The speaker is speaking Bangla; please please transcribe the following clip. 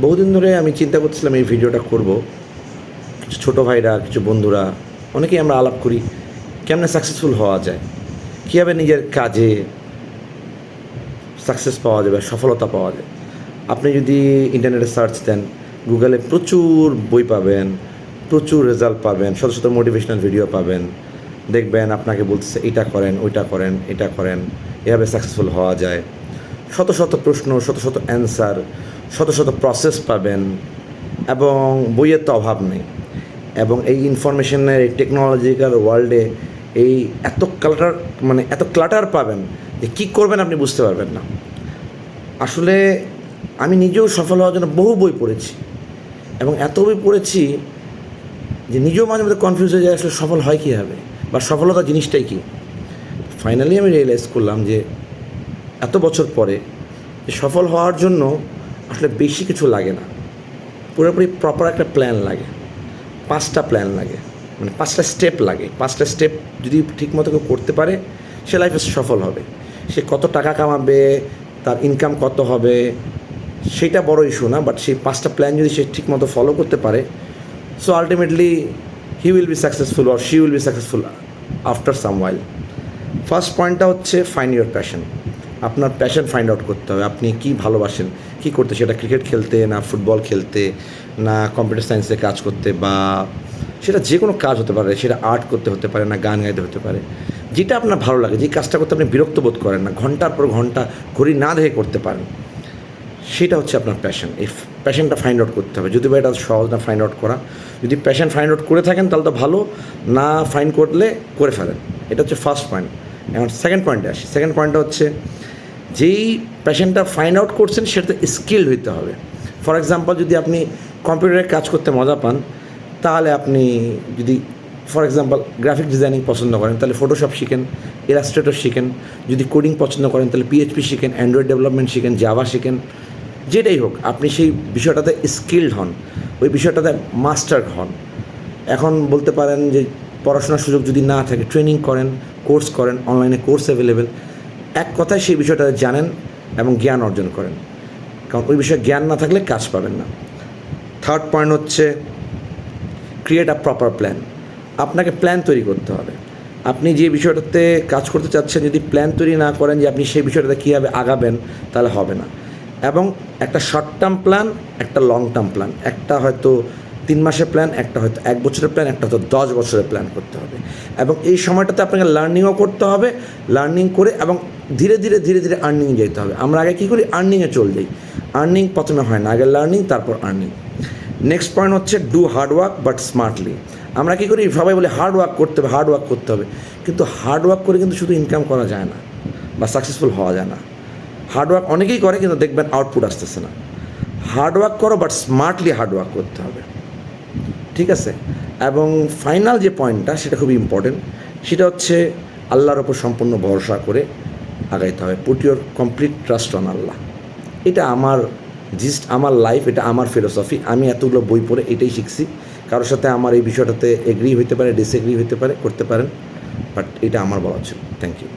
বহুদিন ধরে আমি চিন্তা করছিলাম এই ভিডিওটা করব। কিছু ছোটো ভাইরা, কিছু বন্ধুরা, অনেকেই আমরা আলাপ করি কেমনে সাকসেসফুল হওয়া যায়, কীভাবে নিজের কাজে সাকসেস পাওয়া যাবে, সফলতা পাওয়া যায়। আপনি যদি ইন্টারনেটে সার্চ দেন, গুগলে প্রচুর বই পাবেন, প্রচুর রেজাল্ট পাবেন, শত শত মোটিভেশনাল ভিডিও পাবেন। দেখবেন আপনাকে বলতেছে এটা করেন, ওইটা করেন, এটা করেন, এভাবে সাকসেসফুল হওয়া যায়। শত শত প্রশ্ন, শত শত অ্যান্সার, শত শত প্রসেস পাবেন, এবং বইয়ের তো অভাব নেই। এবং এই ইনফরমেশনের এই টেকনোলজিক্যাল ওয়ার্ল্ডে এই এত ক্লাটার পাবেন যে কী করবেন আপনি বুঝতে পারবেন না। আসলে আমি নিজেও সফল হওয়ার জন্য বহু বই পড়েছি, এবং এত বই পড়েছি যে নিজেও মাঝে মধ্যে কনফিউজ হয়ে যায় আসলে সফল হয় কীভাবে, বা সফলতা জিনিসটাই কী। ফাইনালি আমি রিয়েলাইজ করলাম যে এত বছর পরে যে সফল হওয়ার জন্য আসলে বেশি কিছু লাগে না, পুরোপুরি প্রপার একটা প্ল্যান লাগে। 5টা প্ল্যান লাগে, 5টা স্টেপ লাগে। 5টা স্টেপ যদি ঠিকমতো কেউ করতে পারে সে লাইফে সফল হবে। সে কত টাকা কামাবে, তার ইনকাম কত হবে, সেটা বড় ইস্যু না, বাট সেই 5টা প্ল্যান যদি সে ঠিকমতো ফলো করতে পারে, so ultimately he will be successful or she will be successful after some while. First পয়েন্টটা হচ্ছে ফাইন্ড ইউর প্যাশন। আপনার প্যাশন ফাইন্ড আউট করতে হবে। আপনি কী ভালোবাসেন, কী করতে, সেটা ক্রিকেট খেলতে, না ফুটবল খেলতে, না কম্পিউটার সায়েন্সে কাজ করতে, বা সেটা যে কোনো কাজ হতে পারে, সেটা আর্ট করতে হতে পারে, না গান গাইতে হতে পারে। যেটা আপনার ভালো লাগে, যে কাজটা করতে আপনি বিরক্ত বোধ করেন না, ঘন্টার পর ঘন্টা ঘড়ি না দেখে করতে পারেন, সেটা হচ্ছে আপনার প্যাশন। এই প্যাশনটা ফাইন্ড আউট করতে হবে। যদি বা এটা সহজ না ফাইন্ড আউট করা, যদি প্যাশন ফাইন্ড আউট করে থাকেন তাহলে তো ভালো, না ফাইন্ড করলে করে ফেলেন। এটা হচ্ছে ফার্স্ট পয়েন্ট। এখন সেকেন্ড পয়েন্টে আসি। সেকেন্ড পয়েন্টটা হচ্ছে যেই প্যাশনটা ফাইন্ড আউট করছেন সেটাতে স্কিল হইতে হবে। ফর এক্সাম্পল, যদি আপনি কম্পিউটারে কাজ করতে মজা পান, তাহলে আপনি যদি ফর এক্সাম্পল গ্রাফিক ডিজাইনিং পছন্দ করেন তাহলে ফটোশপ শিখেন, ইলাস্ট্রেটর শিখেন। যদি কোডিং পছন্দ করেন তাহলে পিএইচপি শিখেন, অ্যান্ড্রয়েড ডেভেলপমেন্ট শিখেন, জাভা শিখেন। যেটাই হোক, আপনি সেই বিষয়টাতে স্কিলড হন, ওই বিষয়টাতে মাস্টার হন। এখন বলতে পারেন যে পড়াশোনার সুযোগ যদি না থাকে, ট্রেনিং করেন, কোর্স করেন, অনলাইনে কোর্স অ্যাভেলেবেল। এক কথায় সেই বিষয়টা জানেন এবং জ্ঞান অর্জন করেন, কারণ ওই বিষয়ে জ্ঞান না থাকলে কাজ পাবেন না। থার্ড পয়েন্ট হচ্ছে ক্রিয়েট আ প্রপার প্ল্যান। আপনাকে প্ল্যান তৈরি করতে হবে। আপনি যে বিষয়টাতে কাজ করতে চাচ্ছেন, যদি প্ল্যান তৈরি না করেন যে আপনি সেই বিষয়টাতে কীভাবে আগাবেন, তাহলে হবে না। এবং একটা শর্ট টার্ম প্ল্যান, একটা লং টার্ম প্ল্যান, একটা হয়তো 3 মাসের প্ল্যান, একটা হয়তো 1 বছরের প্ল্যান, একটা হয়তো 10 বছরের প্ল্যান করতে হবে। এবং এই সময়টাতে আপনাকে লার্নিংও করতে হবে। লার্নিং করে এবং ধীরে ধীরে ধীরে ধীরে আর্নিংয়ে যেতে হবে। আমরা আগে কী করি, আর্নিংয়ে চলে যাই। আর্নিং প্রথমে হয় না, আগে লার্নিং, তারপর আর্নিং। নেক্সট পয়েন্ট হচ্ছে do hard work but smartly. আমরা কী করি, সবাই বলে হার্ড ওয়ার্ক করতে হবে, হার্ড ওয়ার্ক করতে হবে, কিন্তু হার্ড ওয়ার্ক করে কিন্তু শুধু ইনকাম করা যায় না, বা সাকসেসফুল হওয়া যায় না। হার্ড ওয়ার্ক অনেকেই করে, কিন্তু দেখবেন আউটপুট আসতেছে না। হার্ড ওয়ার্ক করো, বাট স্মার্টলি হার্ড ওয়ার্ক করতে হবে, ঠিক আছে? এবং ফাইনাল যে পয়েন্টটা, সেটা খুবই ইম্পর্টেন্ট। সেটা হচ্ছে আল্লাহর ওপর সম্পূর্ণ ভরসা করে আগাইতে হবে। Put your complete trust on Allah. এটা আমার আমার লাইফ, এটা আমার ফিলোসফি। আমি এতগুলো বই পড়ে এটাই শিখছি। কারোর সাথে আমার এই বিষয়টাতে এগ্রি হইতে পারে, ডিসএগ্রি হইতে পারে, করতে পারেন, বাট এটা আমার বলা ছিল। Thank you.